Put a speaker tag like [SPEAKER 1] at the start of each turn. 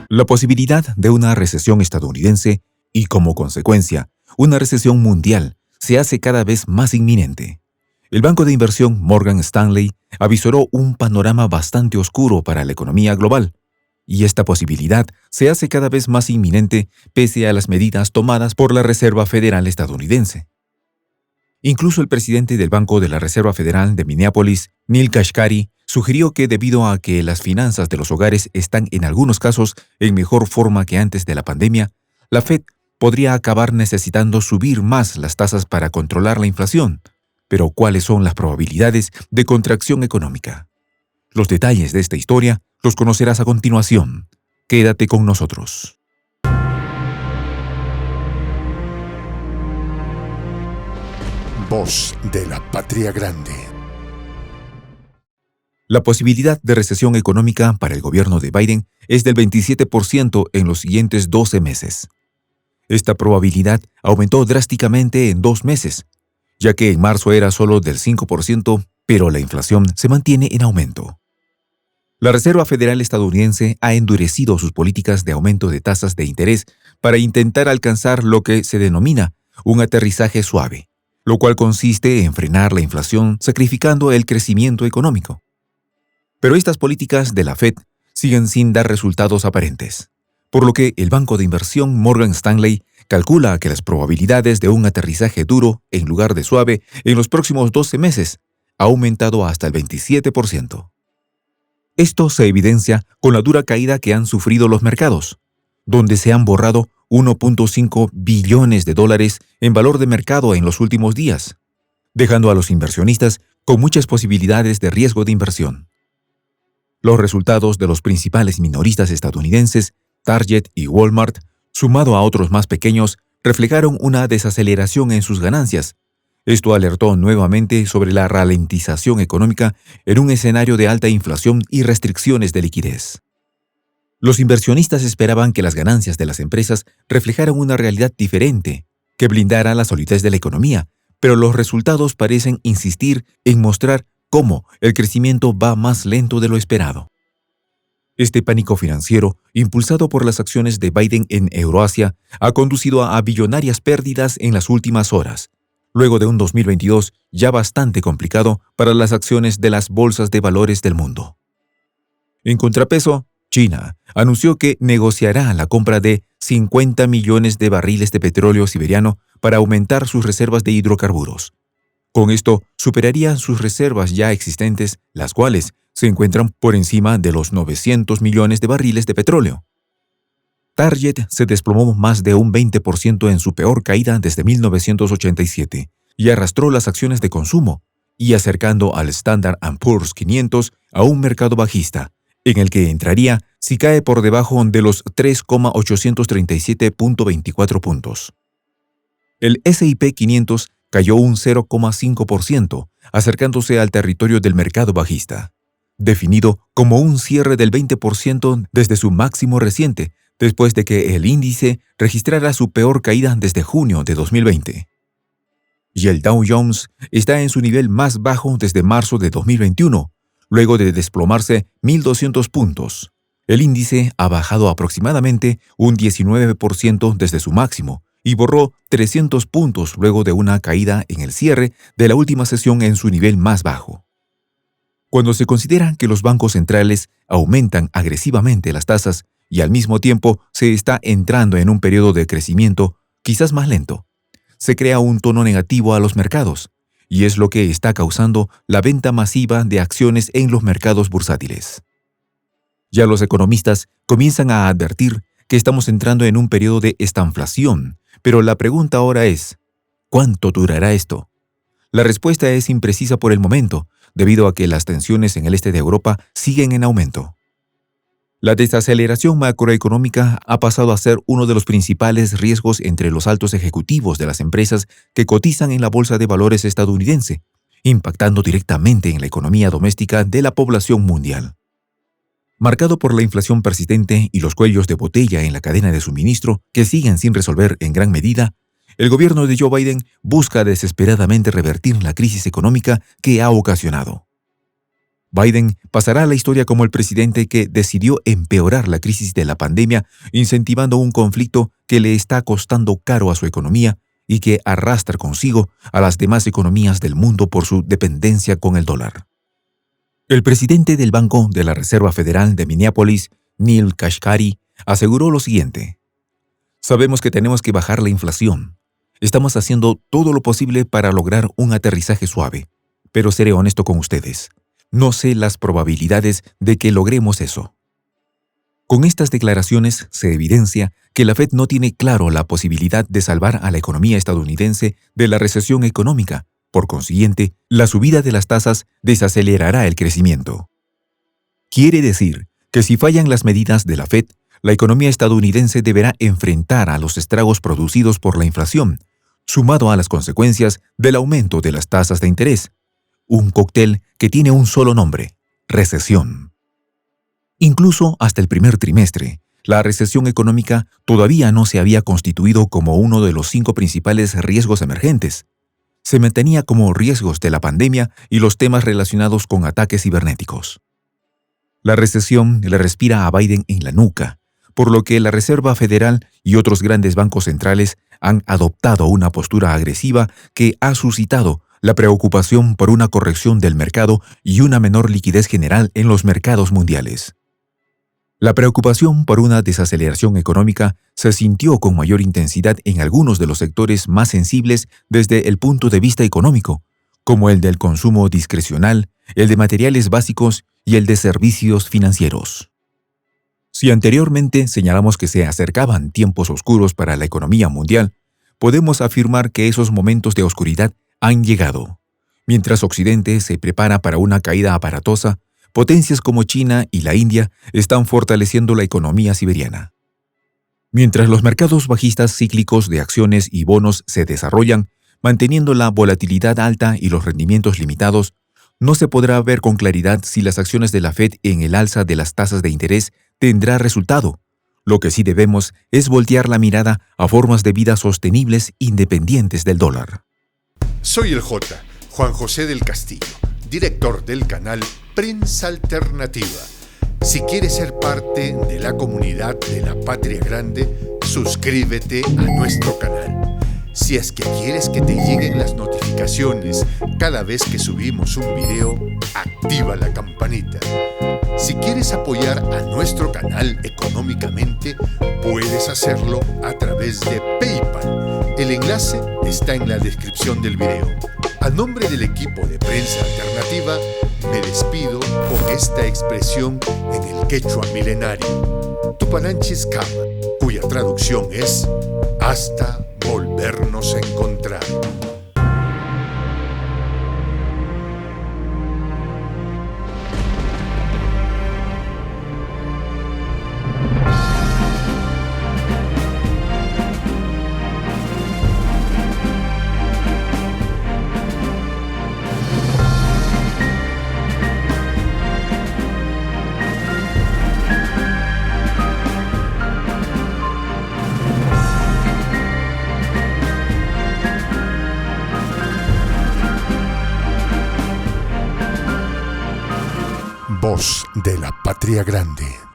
[SPEAKER 1] La posibilidad de una recesión estadounidense y, como consecuencia, una recesión mundial se hace cada vez más inminente. El banco de inversión Morgan Stanley avisoró un panorama bastante oscuro para la economía global, y esta posibilidad se hace cada vez más inminente pese a las medidas tomadas por la Reserva Federal estadounidense. Incluso el presidente del Banco de la Reserva Federal de Minneapolis, Neil Kashkari, sugirió que debido a que las finanzas de los hogares están en algunos casos en mejor forma que antes de la pandemia, la Fed podría acabar necesitando subir más las tasas para controlar la inflación. Pero ¿cuáles son las probabilidades de contracción económica? Los detalles de esta historia los conocerás a continuación. Quédate con nosotros.
[SPEAKER 2] Voz de la Patria Grande.
[SPEAKER 1] La posibilidad de recesión económica para el gobierno de Biden es del 27% en los siguientes 12 meses. Esta probabilidad aumentó drásticamente en 2 meses, ya que en marzo era solo del 5%, pero la inflación se mantiene en aumento. La Reserva Federal estadounidense ha endurecido sus políticas de aumento de tasas de interés para intentar alcanzar lo que se denomina un aterrizaje suave, lo cual consiste en frenar la inflación sacrificando el crecimiento económico. Pero estas políticas de la Fed siguen sin dar resultados aparentes, por lo que el banco de inversión Morgan Stanley calcula que las probabilidades de un aterrizaje duro en lugar de suave en los próximos 12 meses ha aumentado hasta el 27%. Esto se evidencia con la dura caída que han sufrido los mercados, donde se han borrado 1.5 billones de dólares en valor de mercado en los últimos días, dejando a los inversionistas con muchas posibilidades de riesgo de inversión. Los resultados de los principales minoristas estadounidenses, Target y Walmart, sumado a otros más pequeños, reflejaron una desaceleración en sus ganancias. Esto alertó nuevamente sobre la ralentización económica en un escenario de alta inflación y restricciones de liquidez. Los inversionistas esperaban que las ganancias de las empresas reflejaran una realidad diferente, que blindara la solidez de la economía, pero los resultados parecen insistir en mostrar cómo el crecimiento va más lento de lo esperado. Este pánico financiero, impulsado por las acciones de Biden en Euroasia, ha conducido a billonarias pérdidas en las últimas horas, luego de un 2022 ya bastante complicado para las acciones de las bolsas de valores del mundo. En contrapeso, China anunció que negociará la compra de 50 millones de barriles de petróleo siberiano para aumentar sus reservas de hidrocarburos. Con esto, superarían sus reservas ya existentes, las cuales se encuentran por encima de los 900 millones de barriles de petróleo. Target se desplomó más de un 20% en su peor caída desde 1987 y arrastró las acciones de consumo, y acercando al Standard & Poor's 500 a un mercado bajista, en el que entraría si cae por debajo de los 3,837.24 puntos. El S&P 500 cayó un 0,5%, acercándose al territorio del mercado bajista, definido como un cierre del 20% desde su máximo reciente, después de que el índice registrara su peor caída desde junio de 2020. Y el Dow Jones está en su nivel más bajo desde marzo de 2021, luego de desplomarse 1.200 puntos. El índice ha bajado aproximadamente un 19% desde su máximo y borró 300 puntos luego de una caída en el cierre de la última sesión en su nivel más bajo. Cuando se considera que los bancos centrales aumentan agresivamente las tasas y al mismo tiempo se está entrando en un periodo de crecimiento quizás más lento, se crea un tono negativo a los mercados, y es lo que está causando la venta masiva de acciones en los mercados bursátiles. Ya los economistas comienzan a advertir que estamos entrando en un periodo de estanflación, pero la pregunta ahora es, ¿cuánto durará esto? La respuesta es imprecisa por el momento, debido a que las tensiones en el este de Europa siguen en aumento. La desaceleración macroeconómica ha pasado a ser uno de los principales riesgos entre los altos ejecutivos de las empresas que cotizan en la bolsa de valores estadounidense, impactando directamente en la economía doméstica de la población mundial. Marcado por la inflación persistente y los cuellos de botella en la cadena de suministro que siguen sin resolver en gran medida, el gobierno de Joe Biden busca desesperadamente revertir la crisis económica que ha ocasionado. Biden pasará a la historia como el presidente que decidió empeorar la crisis de la pandemia, incentivando un conflicto que le está costando caro a su economía y que arrastra consigo a las demás economías del mundo por su dependencia con el dólar. El presidente del Banco de la Reserva Federal de Minneapolis, Neel Kashkari, aseguró lo siguiente: «Sabemos que tenemos que bajar la inflación. Estamos haciendo todo lo posible para lograr un aterrizaje suave. Pero seré honesto con ustedes. No sé las probabilidades de que logremos eso». Con estas declaraciones se evidencia que la Fed no tiene claro la posibilidad de salvar a la economía estadounidense de la recesión económica. Por consiguiente, la subida de las tasas desacelerará el crecimiento. Quiere decir que si fallan las medidas de la Fed, la economía estadounidense deberá enfrentar a los estragos producidos por la inflación, sumado a las consecuencias del aumento de las tasas de interés. Un cóctel que tiene un solo nombre: recesión. Incluso hasta el primer trimestre, la recesión económica todavía no se había constituido como uno de los 5 principales riesgos emergentes. Se mantenía como riesgos de la pandemia y los temas relacionados con ataques cibernéticos. La recesión le respira a Biden en la nuca, por lo que la Reserva Federal y otros grandes bancos centrales han adoptado una postura agresiva que ha suscitado la preocupación por una corrección del mercado y una menor liquidez general en los mercados mundiales. La preocupación por una desaceleración económica se sintió con mayor intensidad en algunos de los sectores más sensibles desde el punto de vista económico, como el del consumo discrecional, el de materiales básicos y el de servicios financieros. Si anteriormente señalamos que se acercaban tiempos oscuros para la economía mundial, podemos afirmar que esos momentos de oscuridad han llegado. Mientras Occidente se prepara para una caída aparatosa, potencias como China y la India están fortaleciendo la economía siberiana. Mientras los mercados bajistas cíclicos de acciones y bonos se desarrollan, manteniendo la volatilidad alta y los rendimientos limitados, no se podrá ver con claridad si las acciones de la Fed en el alza de las tasas de interés tendrá resultado. Lo que sí debemos es voltear la mirada a formas de vida sostenibles independientes del dólar.
[SPEAKER 2] Soy el Juan José del Castillo, director del canal Prensa Alternativa. Si quieres ser parte de la comunidad de la Patria Grande, suscríbete a nuestro canal. Si es que quieres que te lleguen las notificaciones cada vez que subimos un video, activa la campanita. Si quieres apoyar a nuestro canal económicamente, puedes hacerlo a través de PayPal. El enlace está en la descripción del video. A nombre del equipo de Prensa Alternativa, me despido con esta expresión en el quechua milenario, Tupananchis Kama, cuya traducción es hasta volvernos a encontrar. Voz de la Patria Grande.